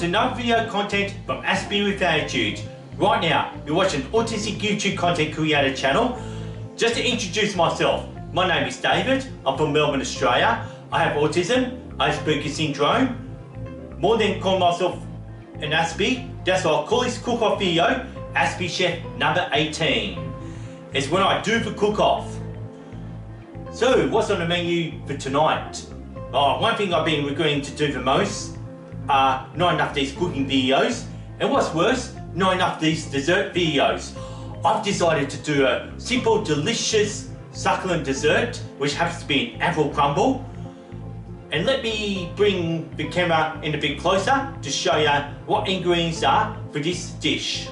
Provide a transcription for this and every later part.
to another video content from Aspie with Attitude. Right now, you're watching an autistic YouTube content creator channel. Just to introduce myself, my name is David, I'm from Melbourne, Australia. I have autism, Asperger's syndrome. More than calling myself an Aspie, that's why I call this cook-off video Aspie Chef number 18. It's when I do the cook-off. So, what's on the menu for tonight? One thing I've been regretting to do the most are not enough of these cooking videos, and what's worse, not enough of these dessert videos. I've decided to do a simple, delicious, succulent dessert, which happens to be an apple crumble. And let me bring the camera in a bit closer to show you what ingredients are for this dish.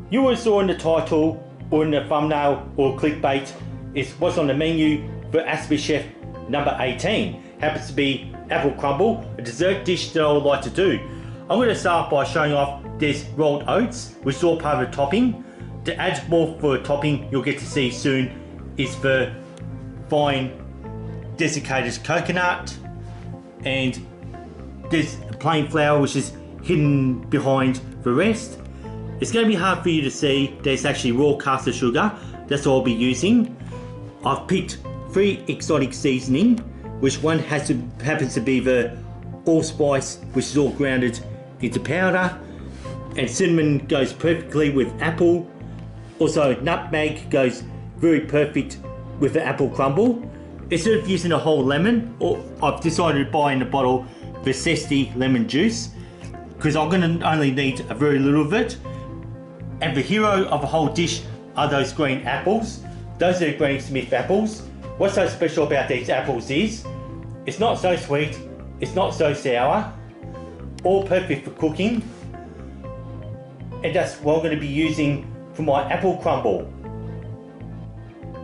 You will saw in the title or in the thumbnail or clickbait is what's on the menu for Aspie Chef number 18. Happens to be apple crumble, a dessert dish that I would like to do. I'm going to start by showing off this rolled oats, which is all part of the topping. To add more for a topping, you'll get to see soon, is the fine desiccated coconut, and there's plain flour which is hidden behind the rest. It's going to be hard for you to see, there's actually raw custard sugar, that's what I'll be using. I've picked 3 exotic seasoning, which one happens to be the allspice, which is all grounded into powder, and cinnamon goes perfectly with apple. Also nutmeg goes very perfect with the apple crumble. Instead of using a whole lemon, I've decided to buy in the bottle the zesty lemon juice, because I'm going to only need a very little of it. And the hero of the whole dish are those green apples. Those are the Granny Smith apples. What's so special about these apples is, it's not so sweet, it's not so sour, all perfect for cooking. And that's what I'm going to be using for my apple crumble.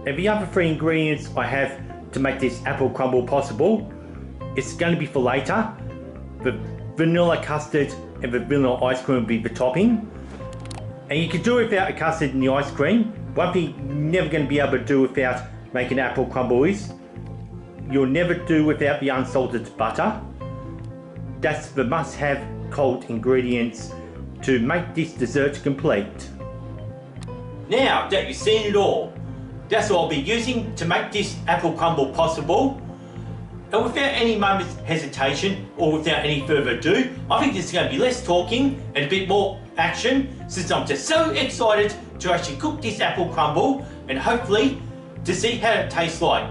And the other 3 ingredients I have to make this apple crumble possible, it's going to be for later. The vanilla custard and the vanilla ice cream will be the topping. And you can do it without the custard and the ice cream. One thing you're never going to be able to do without making apple crumble is, you'll never do without the unsalted butter. That's the must-have cold ingredients to make this dessert complete. Now that you've seen it all, that's what I'll be using to make this apple crumble possible. And without any moment's hesitation or without any further ado, I think there's going to be less talking and a bit more action, since I'm just so excited to actually cook this apple crumble and hopefully to see how it tastes like.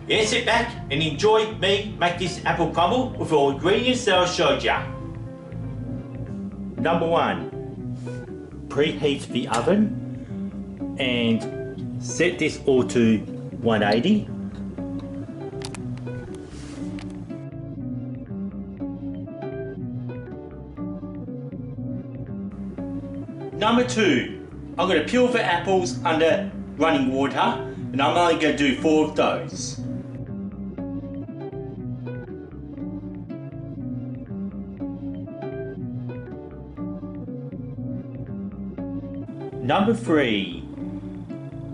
Yeah, sit back and enjoy me make this apple crumble with all the ingredients that I showed ya. Number 1, preheat the oven and set this all to 180. Number 2, I'm going to peel the apples under running water, and I'm only going to do 4 of those. Number 3,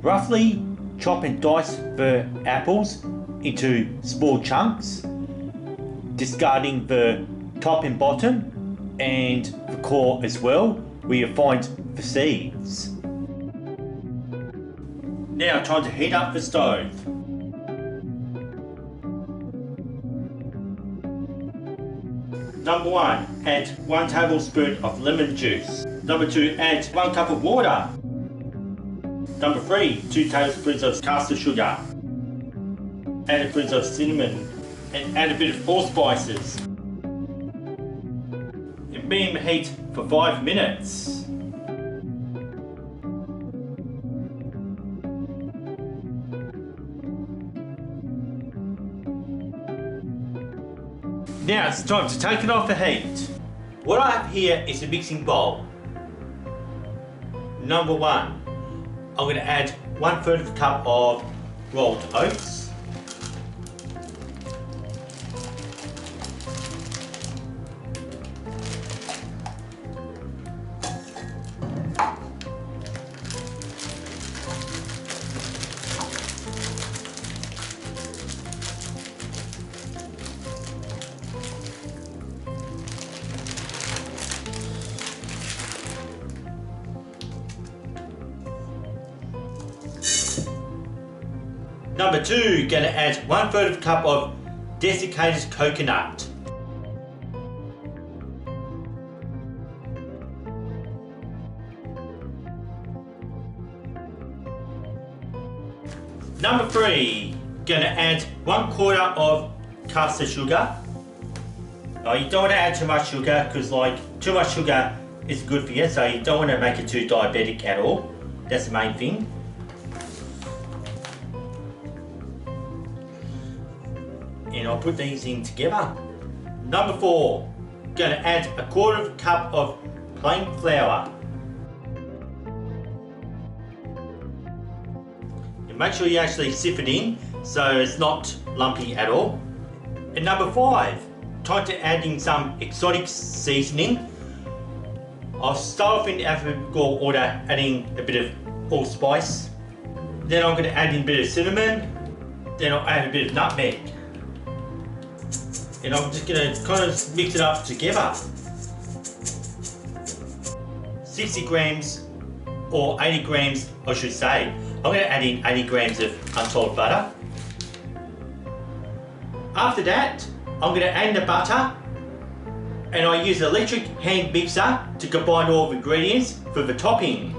roughly chop and dice the apples into small chunks, discarding the top and bottom and the core as well, where you find the seeds. Now time to heat up the stove. Number 1, add 1 tablespoon of lemon juice. Number 2, add 1 cup of water. Number 3, 2 tablespoons of custard sugar. Add a pinch of cinnamon and add a bit of allspices. And be in the heat for 5 minutes. Now it's time to take it off the heat. What I have here is a mixing bowl. Number 1, I'm going to add 1/3 of a cup of rolled oats. Number 2, gonna add 1/3 cup of desiccated coconut. Number 3, gonna add 1/4 of custard sugar. You don't want to add too much sugar because too much sugar is good for you, so you don't want to make it too diabetic at all. That's the main thing. And I'll put these in together. Number 4, gonna add 1/4 cup of plain flour. And make sure you actually sift it in so it's not lumpy at all. And number 5, time to add in some exotic seasoning. I'll start off in alphabetical order, adding a bit of allspice. Then I'm going to add in a bit of cinnamon. Then I'll add a bit of nutmeg. And I'm just going to kind of mix it up together. 60 grams or 80 grams, I should say. I'm going to add in 80 grams of unsalted butter. After that, I'm going to add in the butter, and I use an electric hand mixer to combine all the ingredients for the topping.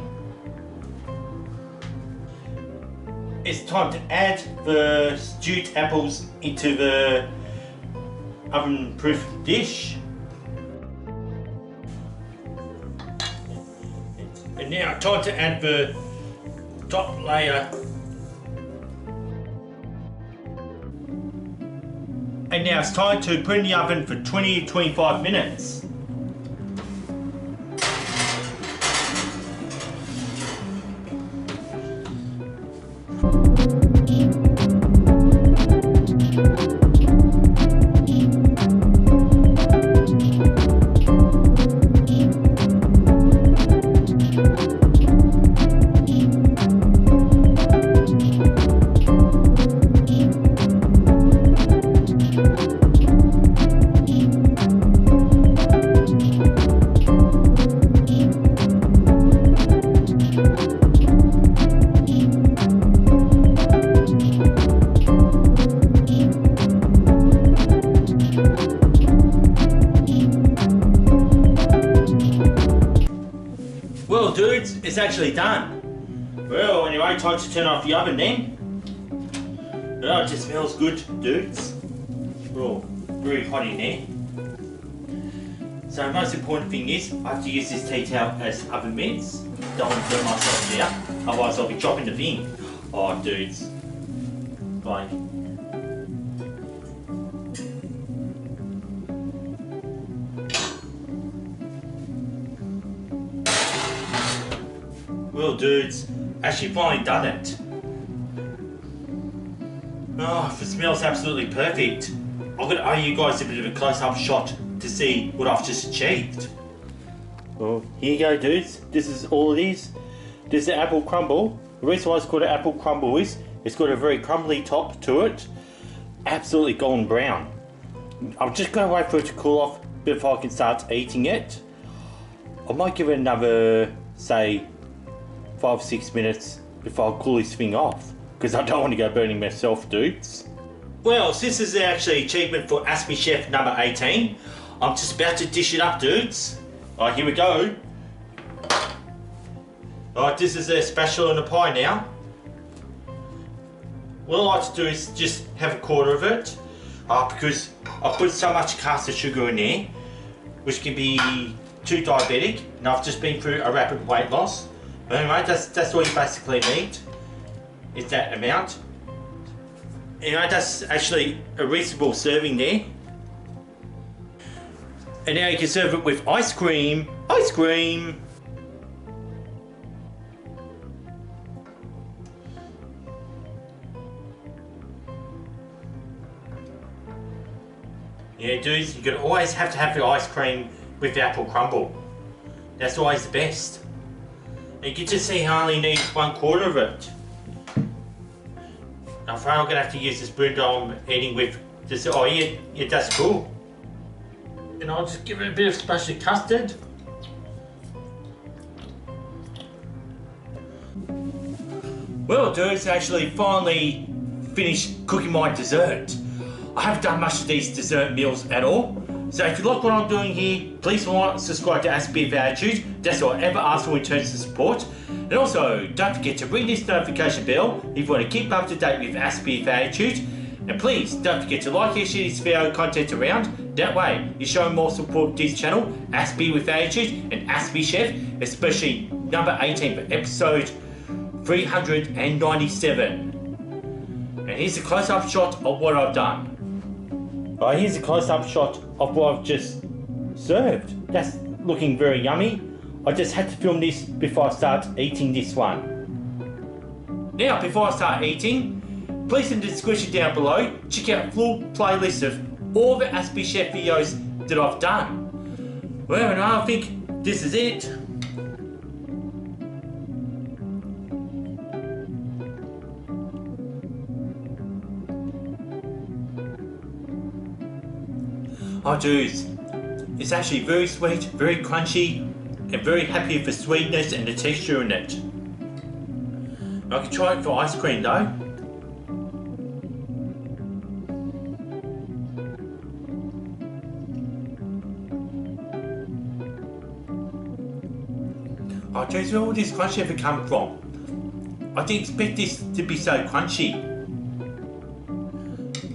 It's time to add the stewed apples into the oven-proof dish. And now time to add the top layer. And now it's time to put in the oven for 20 to 25 minutes. Well dudes, it's actually done. Well anyway, time to turn off the oven then. Oh, it just smells good dudes. Oh, very hot in there. So the most important thing is, I have to use this tea towel as oven mitts. Don't want to burn myself there, otherwise I'll be dropping the thing. Oh dudes. Bye. Well dudes, actually finally done it. Oh, the smell's absolutely perfect. I'm going to owe you guys a bit of a close-up shot to see what I've just achieved. Well, here you go dudes, this is all it is. This is the apple crumble. The reason why it's called an apple crumble is it's got a very crumbly top to it. Absolutely golden brown. I'm just going to wait for it to cool off before I can start eating it. I might give it another, say, 5-6 minutes before I cool this thing off, because I don't want to go burning myself dudes. Well, since this is actually achievement for Aspie Chef number 18, I'm just about to dish it up dudes. Alright, here we go. Alright, this is a spatula and a pie now. What I like to do is just have 1/4 of it, because I put so much custard sugar in there, which can be too diabetic, and I've just been through a rapid weight loss. But anyway, that's all you basically need, is that amount. Anyway, that's actually a reasonable serving there. And now you can serve it with ice cream. Ice cream! Yeah dudes, you always have to have your ice cream with apple crumble. That's always the best. And you can just see I only need 1/4 of it. I'm afraid I'm going to have to use the spoon that I'm eating with. Just, oh yeah, that's cool. And I'll just give it a bit of splash of custard. Well dudes, actually finally finished cooking my dessert. I haven't done much of these dessert meals at all. So if you like what I'm doing here, please like, subscribe to Aspie with Attitude. That's all I ever ask for in terms of support. And also, don't forget to ring this notification bell if you want to keep up to date with Aspie with Attitude. And please don't forget to like and share this video content around. That way, you're showing more support to this channel, Aspie with Attitude and Aspie Chef, especially number 18 for episode 397. And here's a close-up shot of what I've done. Right, here's a close-up shot of what I've just served. That's looking very yummy. I just had to film this before I start eating this one. Now, before I start eating, please in the description down below, check out a full playlist of all the Aspie Chef videos that I've done. Well, and I think this is it. Oh dudes, it's actually very sweet, very crunchy, and very happy with the sweetness and the texture in it. I could try it for ice cream though. Oh dudes, where will this crunch ever come from? I didn't expect this to be so crunchy.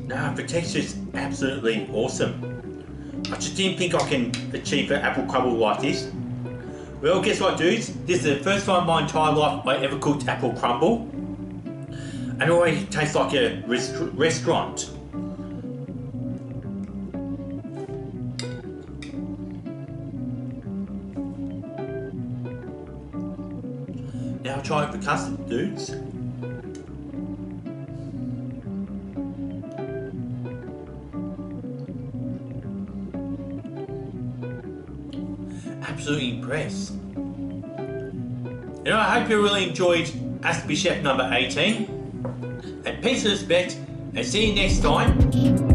No, the texture's absolutely awesome. I just didn't think I can achieve an apple crumble like this. Well, guess what dudes? This is the first time in my entire life I ever cooked apple crumble. And it already tastes like a restaurant. Now I'll try it for custard dudes. Absolutely impressed. And I hope you really enjoyed Aspie Chef number 18. And peace and respect, and see you next time.